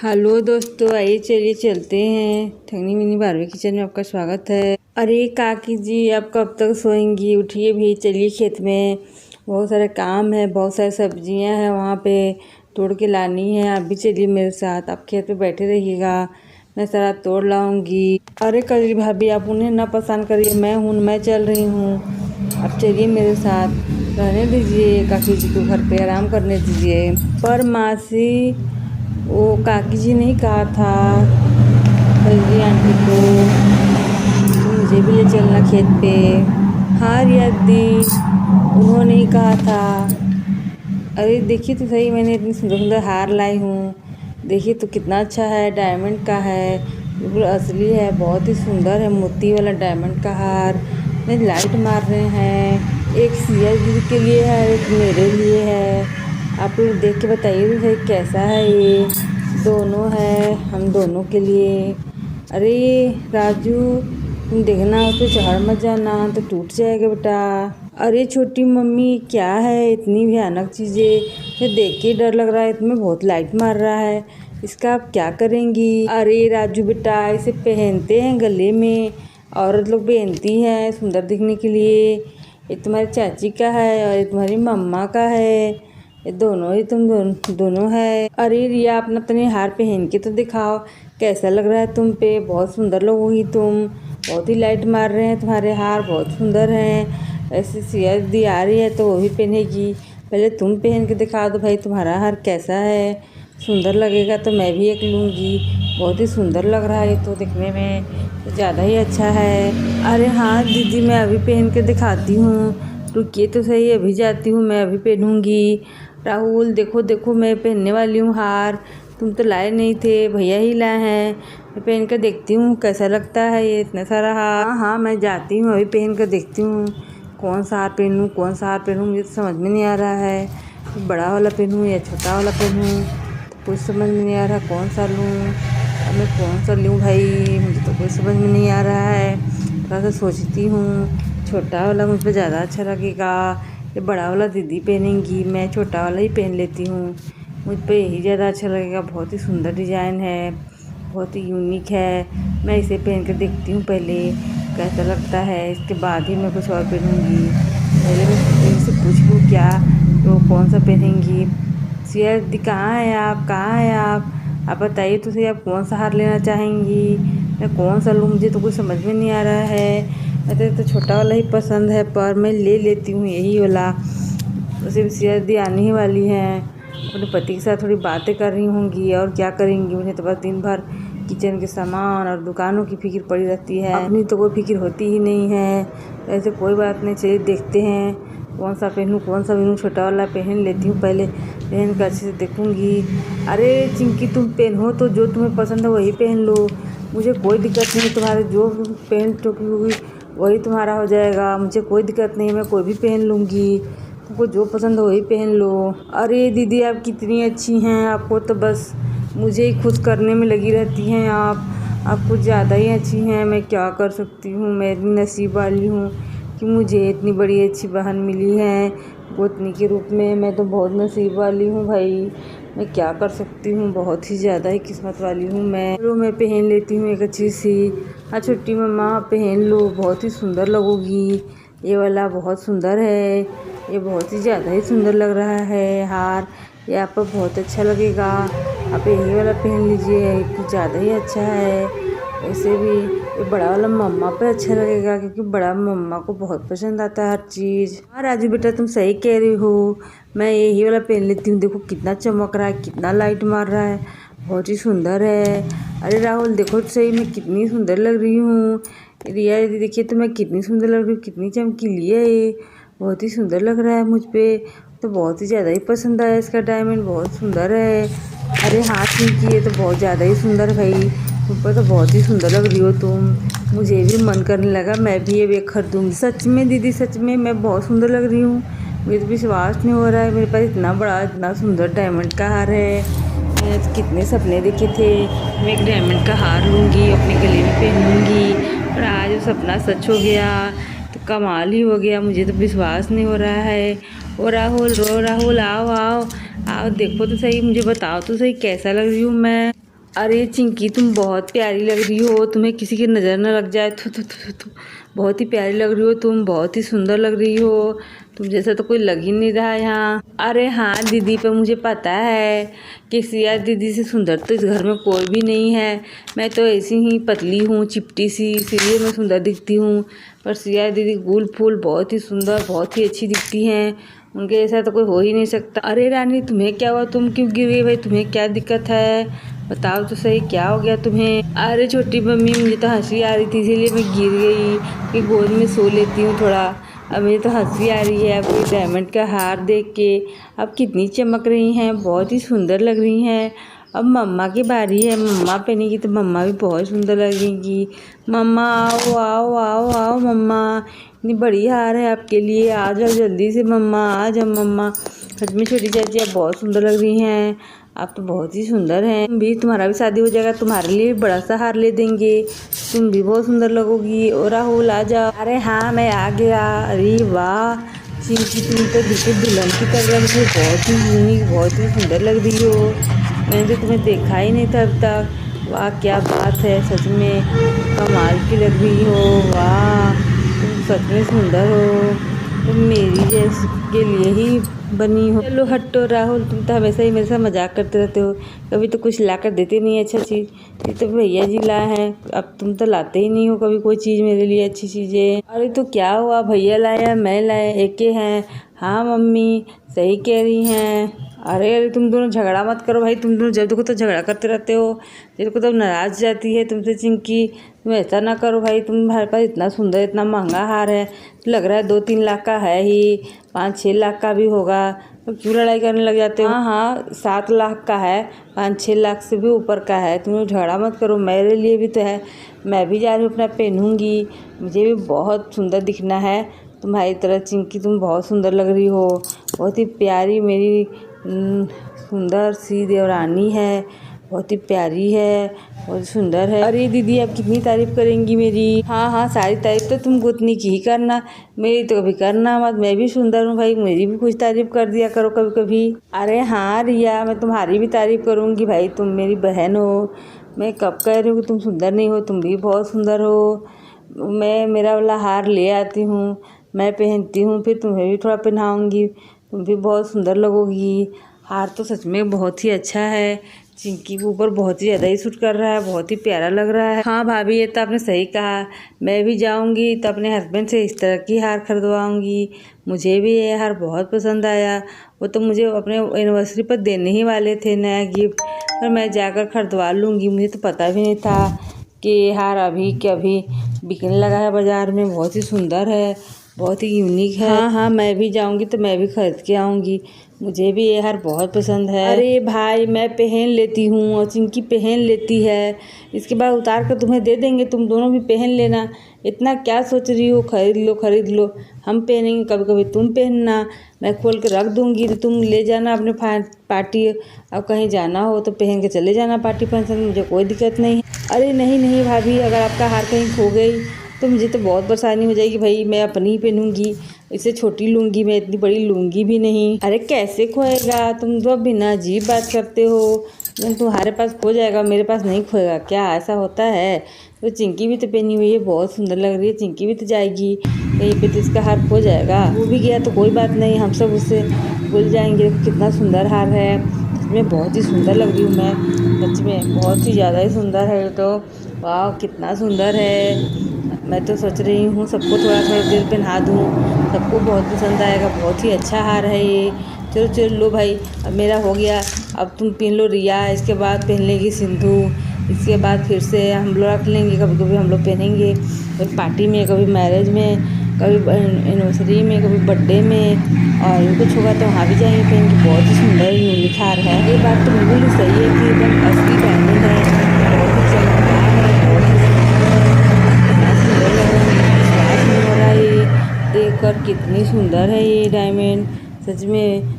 Hello दोस्तों, आइए चलिए चलते हैं। ठगनी मिनी बारहवीं किचन में आपका स्वागत है। अरे काकी जी, आप कब तक सोएंगी? उठिए भी, चलिए खेत में। बहुत सारे काम है, बहुत सारी सब्जियां हैं वहाँ पे तोड़ के लानी है। आप भी चलिए मेरे साथ। आप खेत पे बैठे रहिएगा, मैं सारा तोड़ लाऊंगी। अरे कजरी भाभी, आप उन्हें ना पसंद करिए, मैं चल रही हूँ। आप चलिए मेरे साथ। रहने दीजिए काकी जी को घर पे, आराम करने दीजिए। पर मासी, वो काकी जी नहीं कहा था कजरी आंटी को कि मुझे भी ले चलना खेत पे? हाँ रिया दी, उन्होंने ही कहा था। अरे देखिए तो सही, मैंने इतनी सुंदर सुंदर हार लाई हूँ। देखिए तो कितना अच्छा है, डायमंड का है, बिल्कुल असली है, बहुत ही सुंदर है। मोती वाला डायमंड का हार में लाइट मार रहे हैं। एक सिया दीदी के लिए है, एक मेरे लिए है। आप लोग देख के बताइए तो सही कैसा है ये। दोनों है, हम दोनों के लिए। अरे राजू, तुम देखना उस पर चढ़ मत जाना तो टूट जाएगा बेटा। अरे छोटी मम्मी, क्या है इतनी भयानक चीज़ें? ये देख के डर लग रहा है, इसमें बहुत लाइट मार रहा है। इसका आप क्या करेंगी? अरे राजू बेटा, इसे पहनते हैं गले में, औरत लोग पहनती हैं सुंदर दिखने के लिए। ये तुम्हारी चाची का है और ये तुम्हारी मम्मा का है। ये दोनों ही तुम दोनों है। अरे रिया, अपना तनी हार पहन के तो दिखाओ, कैसा लग रहा है तुम पे? बहुत सुंदर लगोगी तुम। बहुत ही लाइट मार रहे हैं तुम्हारे हार, बहुत सुंदर हैं। ऐसे सिया दी आ रही है तो वो भी पहनेगी। पहले तुम पहन के दिखा दो भाई, तुम्हारा हार कैसा है। सुंदर लगेगा तो मैं भी एक लूँगी। बहुत ही सुंदर लग रहा है ये तो दिखने में, तो ज़्यादा ही अच्छा है। अरे हाँ दीदी, मैं अभी पहन के दिखाती हूँ। रुकिए तो सही, अभी जाती हूँ, मैं अभी पहनूँगी। राहुल देखो देखो, मैं पहनने वाली हूँ हार। तुम तो लाए नहीं थे, भैया ही लाए हैं। मैं पहन कर देखती हूँ कैसा लगता है ये इतना सारा हार। हाँ हाँ, मैं जाती हूँ, अभी पहन कर देखती हूँ कौन सा हार पहनूँ, कौन सा हार पहनूँ। मुझे तो समझ में नहीं आ रहा है, बड़ा वाला पहनूँ या छोटा वाला पहनूँ। तो कुछ समझ में नहीं आ रहा कौन सा लूँ। अब मैं कौन सा लूँ भाई, मुझे तो कुछ समझ में नहीं आ रहा है। थोड़ा सा सोचती हूँ, छोटा वाला मुझ पर ज़्यादा अच्छा लगेगा, ये बड़ा वाला दीदी पहनेंगी, मैं छोटा वाला ही पहन लेती हूँ। मुझ पे यही ज़्यादा अच्छा लगेगा। बहुत ही सुंदर डिज़ाइन है, बहुत ही यूनिक है। मैं इसे पहन कर देखती हूँ पहले कैसा लगता है, इसके बाद ही मैं कुछ और पहनूँगी। पहले मैं इनसे पूछ लूँ क्या तो कौन सा पहनेंगी। सिया दी, कहाँ है आप, कहाँ है आप बताइए तो सही, आप कौन सा हार लेना चाहेंगी? मैं कौन सा लूँ, मुझे तो कुछ समझ में नहीं आ रहा है। मुझे तो छोटा वाला ही पसंद है, पर मैं ले लेती हूँ यही वाला। उसे सिया दी आने ही वाली हैं, अपने पति के साथ थोड़ी बातें कर रही होंगी और क्या करेंगी। मुझे तो बस दिन भर किचन के सामान और दुकानों की फिक्र पड़ी रहती है, अपनी तो कोई फिक्र होती ही नहीं है। ऐसे कोई बात नहीं, चलिए देखते हैं कौन सा पहनूँ, कौन सा पहनूँ। छोटा वाला पहन लेती हूँ पहले, पहन कर अच्छे से देखूँगी। अरे चिंकी, तुम पहनो तो जो तुम्हें पसंद है वही पहन लो, मुझे कोई दिक्कत नहीं। तुम्हारे जो पहन होगी वही तुम्हारा हो जाएगा, मुझे कोई दिक्कत नहीं, मैं कोई भी पहन लूँगी। तुमको जो पसंद हो वही पहन लो। अरे दीदी, आप कितनी अच्छी हैं, आपको तो बस मुझे ही खुश करने में लगी रहती हैं आप कुछ ज़्यादा ही अच्छी हैं। मैं क्या कर सकती हूँ, मैं इतनी नसीब वाली हूँ कि मुझे इतनी बड़ी अच्छी बहन मिली है गोतनी के रूप में। मैं तो बहुत नसीब वाली हूँ भाई, मैं क्या कर सकती हूँ, बहुत ही ज़्यादा ही किस्मत वाली हूँ मैं। चलो मैं पहन लेती हूँ एक अच्छी सी। हाँ छोटी मम्मा, पहन लो, बहुत ही सुंदर लगोगी। ये वाला बहुत सुंदर है, ये बहुत ही ज़्यादा ही सुंदर लग रहा है हार, ये आप पर बहुत अच्छा लगेगा। आप यही वाला पहन लीजिए, कुछ ज़्यादा ही अच्छा है। वैसे भी ये बड़ा वाला मम्मा पे अच्छा लगेगा, क्योंकि बड़ा मम्मा को बहुत पसंद आता है हर चीज़। हाँ राजू बेटा, तुम सही कह रही हो, मैं यही वाला पहन लेती हूँ। देखो कितना चमक रहा है, कितना लाइट मार रहा है, बहुत ही सुंदर है। अरे राहुल देखो तो सही, मैं कितनी सुंदर लग रही हूँ। रिया दीदी देखिए तो मैं कितनी सुंदर लग रही हूँ, कितनी चमकीली है ये, बहुत ही सुंदर लग रहा है मुझ पे। तो बहुत ही ज़्यादा ही पसंद आया इसका डायमंड, बहुत सुंदर है। अरे हाँ ठीक, ये तो बहुत ज़्यादा ही सुंदर है भाई, तुम पर तो बहुत ही सुंदर लग रही हो तुम। मुझे भी मन करने लगा मैं भी ये खरीदूँगी। सच में दीदी, सच में मैं बहुत सुंदर लग रही हूँ, मुझे तो विश्वास नहीं हो रहा है मेरे पास इतना बड़ा इतना सुंदर डायमंड का हार है। मैंने तो कितने सपने देखे थे, मैं एक डायमंड का हार लूँगी, अपने गले में पहनूँगी, और आज वो सपना सच हो गया, तो कमाल ही हो गया। मुझे तो विश्वास नहीं हो रहा है। ओ राहुल, रो राहुल, आओ आओ आओ, देखो तो सही, मुझे बताओ तो सही कैसा लग रही हूँ मैं। अरे चिंकी, तुम बहुत प्यारी लग रही हो, तुम्हें किसी की नज़र न लग जाए। थू। बहुत ही प्यारी लग रही हो तुम, बहुत ही सुंदर लग रही हो। तुम जैसा तो कोई लग ही नहीं रहा यहाँ। अरे हाँ दीदी, पर मुझे पता है कि सिया दीदी से सुंदर तो इस घर में कोई भी नहीं है। मैं तो ऐसी ही पतली हूँ, चिपटी सी, इसीलिए मैं सुंदर दिखती हूँ। पर सिया दीदी गुल फूल बहुत ही सुंदर, बहुत ही अच्छी दिखती हैं। उनके जैसा तो कोई हो ही नहीं सकता। अरे रानी, तुम्हें क्या हुआ? तुम क्यों गिर गई भाई? तुम्हें क्या दिक्कत है? बताओ तो सही, क्या हो गया तुम्हें? अरे छोटी मम्मी, मुझे तो हंसी आ रही थी, इसीलिए मैं गिर गई कि गोद में सो लेती हूँ थोड़ा। अब मुझे तो हंसी आ रही है अब ये डायमंड का हार देख के। अब कितनी चमक रही हैं, बहुत ही सुंदर लग रही हैं। अब मम्मा की बारी है, मम्मा पहनेगी तो मम्मा भी बहुत सुंदर लगेगी। मम्मा आओ आओ आओ आओ मम्मा, इतनी बड़ी हार है आपके लिए, आ जाओ जल्दी से मम्मा, आ जाओ मम्मा। सच में छोटी चाची आप बहुत सुंदर लग रही हैं, आप तो बहुत ही सुंदर हैं। भी तुम्हारा भी शादी हो जाएगा, तुम्हारे लिए बड़ा सा हार ले देंगे, तुम भी बहुत सुंदर लगोगी। और राहुल आ जाओ। अरे हाँ मैं आ गया। अरे वाह चिंकी, तुम तो बिल्कुल दुल्हन की तरह लग रही हो, बहुत ही यूनिक, बहुत ही सुंदर लग रही हो। मैंने तो तुम्हें देखा ही नहीं था अब तक। वाह क्या बात है, सच में कमाल की लग रही हो। वाह तुम सच में सुंदर हो, तुम मेरी जैसे के लिए ही बनी हो। चलो हटो राहुल, तुम तो हमेशा ही मेरे साथ मजाक करते रहते हो, कभी तो कुछ ला कर देते नहीं अच्छा चीज़। ये तो भैया जी लाए हैं, अब तुम तो लाते ही नहीं हो कभी कोई चीज़ मेरे लिए अच्छी चीज़ें। अरे तो क्या हुआ, भैया लाया मैं लाया एक ही हैं। हाँ मम्मी सही कह रही हैं। अरे तुम दोनों झगड़ा मत करो भाई, तुम दोनों जब देखो तो झगड़ा करते रहते हो। जब देखो तो नाराज जाती है तुमसे चिंकी। तुम ऐसा ना करो भाई, तुम्हारे पास इतना सुंदर इतना महंगा हार है, लग रहा है 2-3 लाख का है ही, 5-6 लाख का भी होगा, तो क्यों लड़ाई करने लग जाते हो? हाँ हाँ 7 लाख का है, 5-6 लाख से भी ऊपर का है। तुम लोग झगड़ा मत करो, मेरे लिए भी तो है, मैं भी जा रही हूँ अपना पहनूंगी, मुझे भी बहुत सुंदर दिखना है तुम्हारी तरह। चिंकी तुम बहुत सुंदर लग रही हो, बहुत ही प्यारी मेरी सुंदर सी देवरानी है, बहुत ही प्यारी है, बहुत सुंदर है। अरे दीदी आप कितनी तारीफ करेंगी मेरी? हाँ हाँ सारी तारीफ तो तुम गोतनी की ही करना, मेरी तो कभी करना मत। मैं भी सुंदर हूँ भाई, मेरी भी कुछ तारीफ कर दिया करो कभी कभी। अरे हाँ रिया, मैं तुम्हारी भी तारीफ करूँगी भाई, तुम मेरी बहन हो। मैं कब कह रही हूँ कि तुम सुंदर नहीं हो, तुम भी बहुत सुंदर हो। मैं मेरा वाला हार ले आती हूँ, मैं पहनती हूँ, फिर तुम्हें भी थोड़ा पहनाऊँगी, तुम भी बहुत सुंदर लगोगी। हार तो सच में बहुत ही अच्छा है, चिंकी के ऊपर बहुत ही ज़्यादा ही सूट कर रहा है, बहुत ही प्यारा लग रहा है। हाँ भाभी ये तो आपने सही कहा, मैं भी जाऊंगी तो अपने हस्बैंड से इस तरह की हार खरीदवाऊंगी। मुझे भी ये हार बहुत पसंद आया, वो तो मुझे अपने एनिवर्सरी पर देने ही वाले थे नया गिफ्ट, पर मैं जाकर खरीदवा लूँगी। मुझे तो पता भी नहीं था कि ये हार अभी के अभी बिकने लगा है बाज़ार में, बहुत ही सुंदर है, बहुत ही यूनिक है। हाँ हाँ मैं भी जाऊंगी तो मैं भी खरीद के आऊंगी, मुझे भी ये हार बहुत पसंद है। अरे भाई मैं पहन लेती हूँ और चिंकी पहन लेती है, इसके बाद उतार कर तुम्हें दे देंगे, तुम दोनों भी पहन लेना। इतना क्या सोच रही हो, खरीद लो खरीद लो, हम पहनेंगे, कभी कभी तुम पहनना, मैं खोल के रख दूंगी तो तुम ले जाना अपने पार्टी। अब कहीं जाना हो तो पहन के चले जाना पार्टी फंक्शन में, मुझे कोई दिक्कत नहीं है। अरे नहीं नहीं भाभी, अगर आपका हार कहीं खो गई तो मुझे तो बहुत परेशानी हो जाएगी भाई, मैं अपनी ही पहनूंगी, इसे छोटी लूँगी, मैं इतनी बड़ी लूँगी भी नहीं। अरे कैसे खोएगा, तुम तो बिना अजीब बात करते हो, तुम्हारे पास खो जाएगा मेरे पास नहीं खोएगा क्या, ऐसा होता है? तो चिंकी भी तो पहनी हुई है, बहुत सुंदर लग रही है, चिंकी भी तो जाएगी कहीं पे तो इसका हार खो जाएगा। वो भी गया तो कोई बात नहीं, हम सब उससे भूल जाएंगे। कितना सुंदर हार है, सच में बहुत ही सुंदर लग रही हूँ मैं, सच में बहुत ही ज़्यादा ही सुंदर है। तो वाह कितना सुंदर है, मैं तो सोच रही हूँ सबको थोड़ा थोड़ा देर पहना दूँ, सबको बहुत पसंद आएगा, बहुत ही अच्छा हार है ये। चलो चलो लो भाई, अब मेरा हो गया, अब तुम पहन लो रिया, इसके बाद पहन लेगी सिंधु, इसके बाद फिर से हम लोग रख लेंगे, कभी कभी हम लोग पहनेंगे, कभी पार्टी में, कभी मैरिज में, कभी एनिवर्सरी में, कभी बर्थडे में, और कुछ होगा तो वहाँ भी जाएंगे पहन के। बहुत ही सुंदर यूनिक हार है, ये बात तो बिल्कुल ही सही है कि एकदम असली डायमंड है, बहुत ही चमकदार है, बहुत ही देख कर कितनी सुंदर है ये डायमंड, सच में।